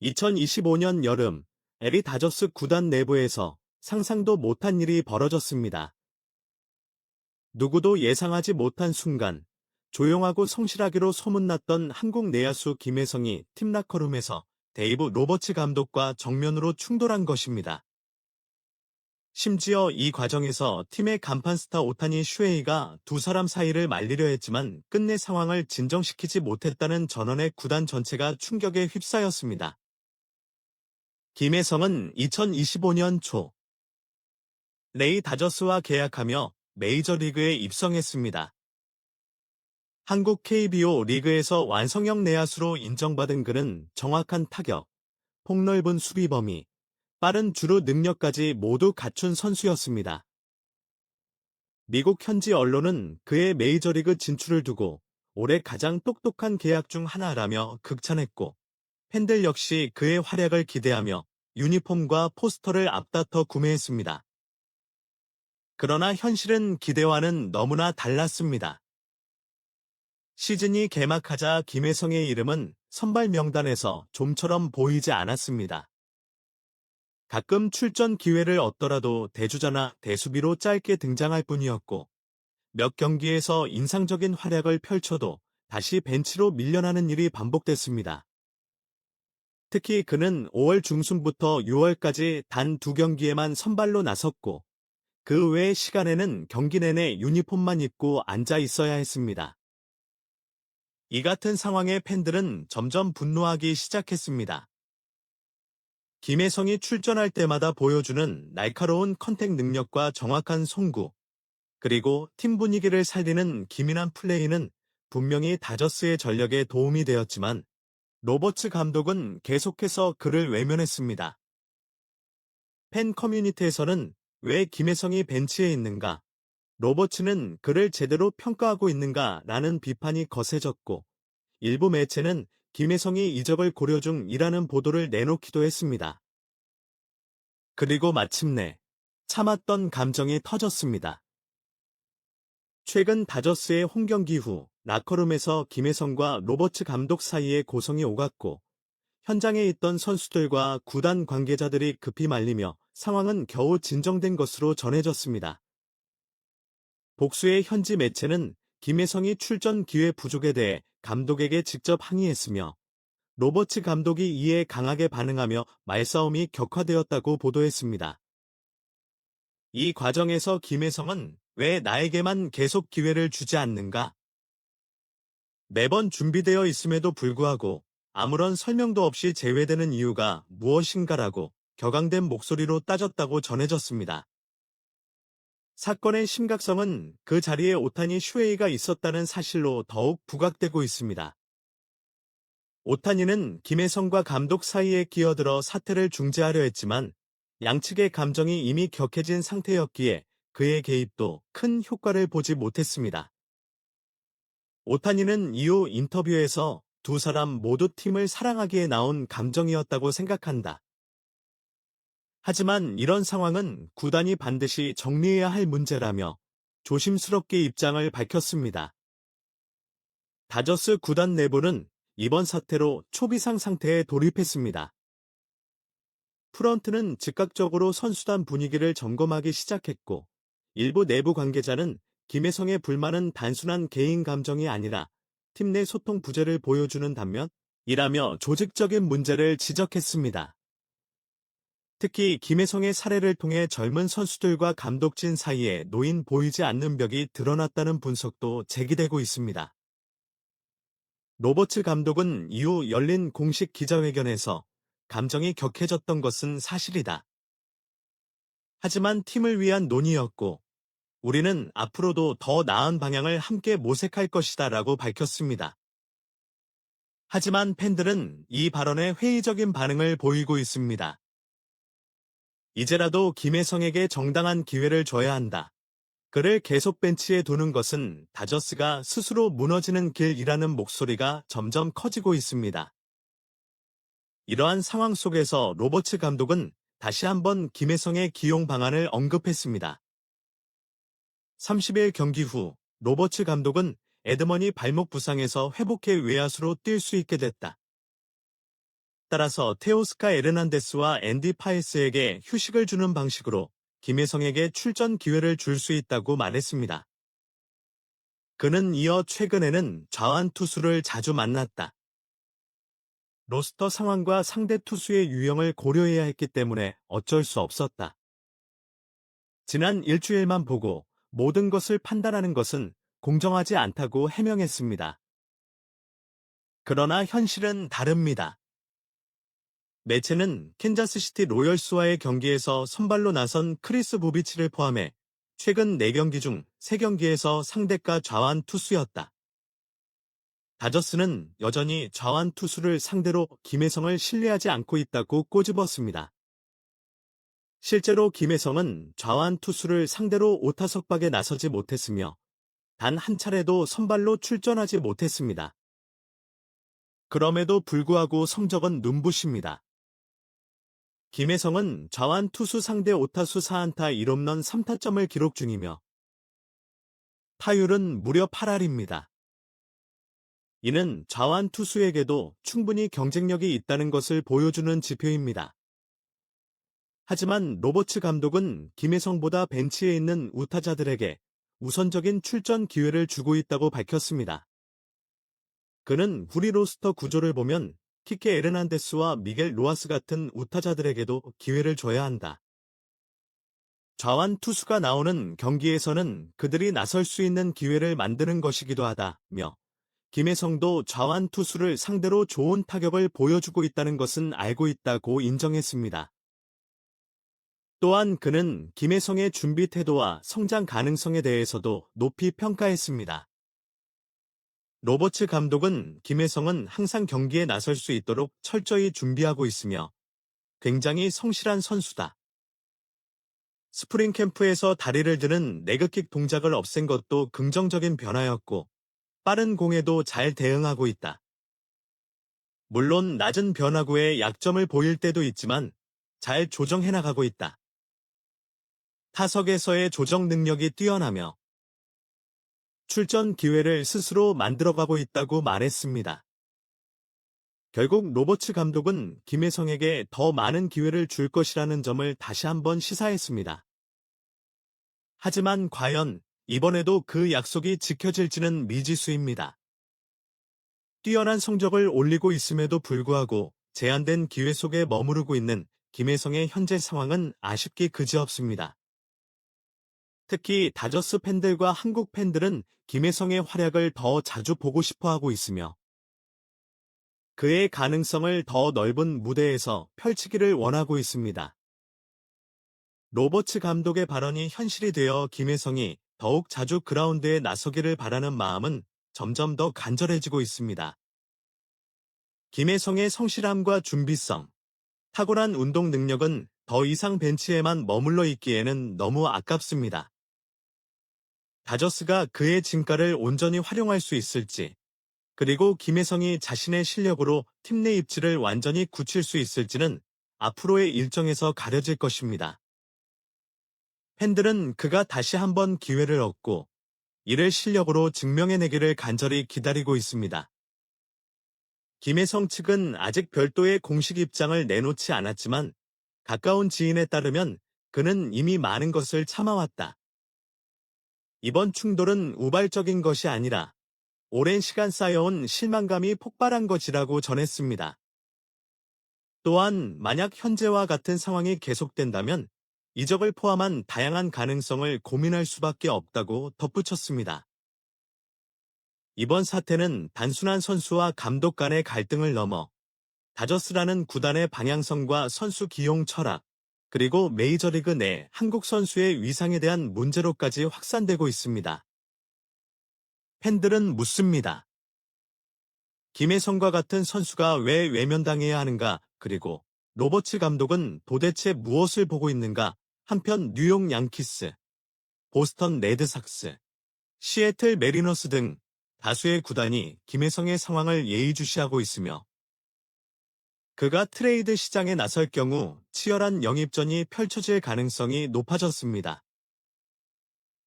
2025년 여름, LA 다저스 구단 내부에서 상상도 못한 일이 벌어졌습니다. 누구도 예상하지 못한 순간, 조용하고 성실하기로 소문났던 한국 내야수 김혜성이 팀 라커룸에서 데이브 로버츠 감독과 정면으로 충돌한 것입니다. 심지어 이 과정에서 팀의 간판 스타 오타니 슈헤이가 두 사람 사이를 말리려 했지만 끝내 상황을 진정시키지 못했다는 전원의 구단 전체가 충격에 휩싸였습니다. 김혜성은 2025년 초 레이 다저스와 계약하며 메이저리그에 입성했습니다. 한국 KBO 리그에서 완성형 내야수로 인정받은 그는 정확한 타격, 폭넓은 수비 범위, 빠른 주루 능력까지 모두 갖춘 선수였습니다. 미국 현지 언론은 그의 메이저리그 진출을 두고 올해 가장 똑똑한 계약 중 하나라며 극찬했고, 팬들 역시 그의 활약을 기대하며 유니폼과 포스터를 앞다퉈 구매했습니다. 그러나 현실은 기대와는 너무나 달랐습니다. 시즌이 개막하자 김혜성의 이름은 선발 명단에서 좀처럼 보이지 않았습니다. 가끔 출전 기회를 얻더라도 대주자나 대수비로 짧게 등장할 뿐이었고, 몇 경기에서 인상적인 활약을 펼쳐도 다시 벤치로 밀려나는 일이 반복됐습니다. 특히 그는 5월 중순부터 6월까지 단 2경기에만 선발로 나섰고, 그 외의 시간에는 경기 내내 유니폼만 입고 앉아 있어야 했습니다. 이 같은 상황에 팬들은 점점 분노하기 시작했습니다. 김혜성이 출전할 때마다 보여주는 날카로운 컨택 능력과 정확한 송구, 그리고 팀 분위기를 살리는 기민한 플레이는 분명히 다저스의 전력에 도움이 되었지만 로버츠 감독은 계속해서 그를 외면했습니다. 팬 커뮤니티에서는 왜 김혜성이 벤치에 있는가? 로버츠는 그를 제대로 평가하고 있는가? 라는 비판이 거세졌고, 일부 매체는 김혜성이 이적을 고려 중이라는 보도를 내놓기도 했습니다. 그리고 마침내 참았던 감정이 터졌습니다. 최근 다저스의 홈경기 후 라커룸에서 김혜성과 로버츠 감독 사이에 고성이 오갔고, 현장에 있던 선수들과 구단 관계자들이 급히 말리며 상황은 겨우 진정된 것으로 전해졌습니다. 복수의 현지 매체는 김혜성이 출전 기회 부족에 대해 감독에게 직접 항의했으며, 로버츠 감독이 이에 강하게 반응하며 말싸움이 격화되었다고 보도했습니다. 이 과정에서 김혜성은 왜 나에게만 계속 기회를 주지 않는가? 매번 준비되어 있음에도 불구하고 아무런 설명도 없이 제외되는 이유가 무엇인가라고 격앙된 목소리로 따졌다고 전해졌습니다. 사건의 심각성은 그 자리에 오타니 슈헤이가 있었다는 사실로 더욱 부각되고 있습니다. 오타니는 김혜성과 감독 사이에 끼어들어 사태를 중재하려 했지만 양측의 감정이 이미 격해진 상태였기에 그의 개입도 큰 효과를 보지 못했습니다. 오타니는 이후 인터뷰에서 두 사람 모두 팀을 사랑하기에 나온 감정이었다고 생각한다. 하지만 이런 상황은 구단이 반드시 정리해야 할 문제라며 조심스럽게 입장을 밝혔습니다. 다저스 구단 내부는 이번 사태로 초비상 상태에 돌입했습니다. 프런트는 즉각적으로 선수단 분위기를 점검하기 시작했고, 일부 내부 관계자는 김혜성의 불만은 단순한 개인 감정이 아니라 팀 내 소통 부재를 보여주는 단면이라며 조직적인 문제를 지적했습니다. 특히 김혜성의 사례를 통해 젊은 선수들과 감독진 사이에 놓인 보이지 않는 벽이 드러났다는 분석도 제기되고 있습니다. 로버츠 감독은 이후 열린 공식 기자회견에서 감정이 격해졌던 것은 사실이다. 하지만 팀을 위한 논의였고, 우리는 앞으로도 더 나은 방향을 함께 모색할 것이다 라고 밝혔습니다. 하지만 팬들은 이 발언에 회의적인 반응을 보이고 있습니다. 이제라도 김혜성에게 정당한 기회를 줘야 한다. 그를 계속 벤치에 두는 것은 다저스가 스스로 무너지는 길이라는 목소리가 점점 커지고 있습니다. 이러한 상황 속에서 로버츠 감독은 다시 한번 김혜성의 기용 방안을 언급했습니다. 30일 경기 후 로버츠 감독은 에드먼이 발목 부상에서 회복해 외야수로 뛸 수 있게 됐다. 따라서 테오스카 에르난데스와 앤디 파이스에게 휴식을 주는 방식으로 김혜성에게 출전 기회를 줄 수 있다고 말했습니다. 그는 이어 최근에는 좌완 투수를 자주 만났다. 로스터 상황과 상대 투수의 유형을 고려해야 했기 때문에 어쩔 수 없었다. 지난 일주일만 보고 모든 것을 판단하는 것은 공정하지 않다고 해명했습니다. 그러나 현실은 다릅니다. 매체는 캔자스시티 로열스와의 경기에서 선발로 나선 크리스 부비치를 포함해 최근 4경기 중 3경기에서 상대가 좌완 투수였다. 다저스는 여전히 좌완 투수를 상대로 김혜성을 신뢰하지 않고 있다고 꼬집었습니다. 실제로 김혜성은 좌완 투수를 상대로 오타석박에 나서지 못했으며 단 한 차례도 선발로 출전하지 못했습니다. 그럼에도 불구하고 성적은 눈부십니다. 김혜성은 좌완 투수 상대 오타수 4안타 1홈런 3타점을 기록 중이며 타율은 무려 8할입니다. 이는 좌완 투수에게도 충분히 경쟁력이 있다는 것을 보여주는 지표입니다. 하지만 로버츠 감독은 김혜성보다 벤치에 있는 우타자들에게 우선적인 출전 기회를 주고 있다고 밝혔습니다. 그는 우리 로스터 구조를 보면 키케 에르난데스와 미겔 로하스 같은 우타자들에게도 기회를 줘야 한다. 좌완 투수가 나오는 경기에서는 그들이 나설 수 있는 기회를 만드는 것이기도 하다며 김혜성도 좌완 투수를 상대로 좋은 타격을 보여주고 있다는 것은 알고 있다고 인정했습니다. 또한 그는 김혜성의 준비 태도와 성장 가능성에 대해서도 높이 평가했습니다. 로버츠 감독은 김혜성은 항상 경기에 나설 수 있도록 철저히 준비하고 있으며 굉장히 성실한 선수다. 스프링 캠프에서 다리를 드는 레그킥 동작을 없앤 것도 긍정적인 변화였고 빠른 공에도 잘 대응하고 있다. 물론 낮은 변화구에 약점을 보일 때도 있지만 잘 조정해 나가고 있다. 타석에서의 조정 능력이 뛰어나며 출전 기회를 스스로 만들어가고 있다고 말했습니다. 결국 로버츠 감독은 김혜성에게 더 많은 기회를 줄 것이라는 점을 다시 한번 시사했습니다. 하지만 과연 이번에도 그 약속이 지켜질지는 미지수입니다. 뛰어난 성적을 올리고 있음에도 불구하고 제한된 기회 속에 머무르고 있는 김혜성의 현재 상황은 아쉽기 그지없습니다. 특히 다저스 팬들과 한국 팬들은 김혜성의 활약을 더 자주 보고 싶어하고 있으며 그의 가능성을 더 넓은 무대에서 펼치기를 원하고 있습니다. 로버츠 감독의 발언이 현실이 되어 김혜성이 더욱 자주 그라운드에 나서기를 바라는 마음은 점점 더 간절해지고 있습니다. 김혜성의 성실함과 준비성, 탁월한 운동 능력은 더 이상 벤치에만 머물러 있기에는 너무 아깝습니다. 다저스가 그의 진가를 온전히 활용할 수 있을지, 그리고 김혜성이 자신의 실력으로 팀 내 입지를 완전히 굳힐 수 있을지는 앞으로의 일정에서 가려질 것입니다. 팬들은 그가 다시 한번 기회를 얻고 이를 실력으로 증명해내기를 간절히 기다리고 있습니다. 김혜성 측은 아직 별도의 공식 입장을 내놓지 않았지만 가까운 지인에 따르면 그는 이미 많은 것을 참아왔다. 이번 충돌은 우발적인 것이 아니라 오랜 시간 쌓여온 실망감이 폭발한 것이라고 전했습니다. 또한 만약 현재와 같은 상황이 계속된다면 이적을 포함한 다양한 가능성을 고민할 수밖에 없다고 덧붙였습니다. 이번 사태는 단순한 선수와 감독 간의 갈등을 넘어 다저스라는 구단의 방향성과 선수 기용 철학, 그리고 메이저리그 내 한국 선수의 위상에 대한 문제로까지 확산되고 있습니다. 팬들은 묻습니다. 김혜성과 같은 선수가 왜 외면당해야 하는가, 그리고 로버츠 감독은 도대체 무엇을 보고 있는가? 한편 뉴욕 양키스, 보스턴 레드삭스, 시애틀 메리너스 등 다수의 구단이 김혜성의 상황을 예의주시하고 있으며 그가 트레이드 시장에 나설 경우 치열한 영입전이 펼쳐질 가능성이 높아졌습니다.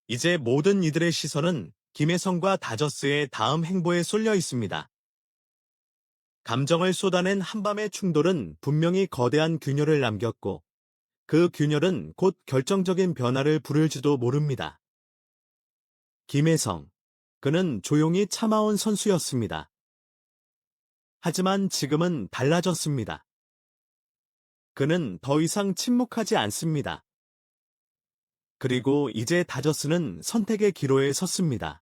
이제 모든 이들의 시선은 김혜성과 다저스의 다음 행보에 쏠려 있습니다. 감정을 쏟아낸 한밤의 충돌은 분명히 거대한 균열을 남겼고 그 균열은 곧 결정적인 변화를 부를지도 모릅니다. 김혜성. 그는 조용히 참아온 선수였습니다. 하지만 지금은 달라졌습니다. 그는 더 이상 침묵하지 않습니다. 그리고 이제 다저스는 선택의 기로에 섰습니다.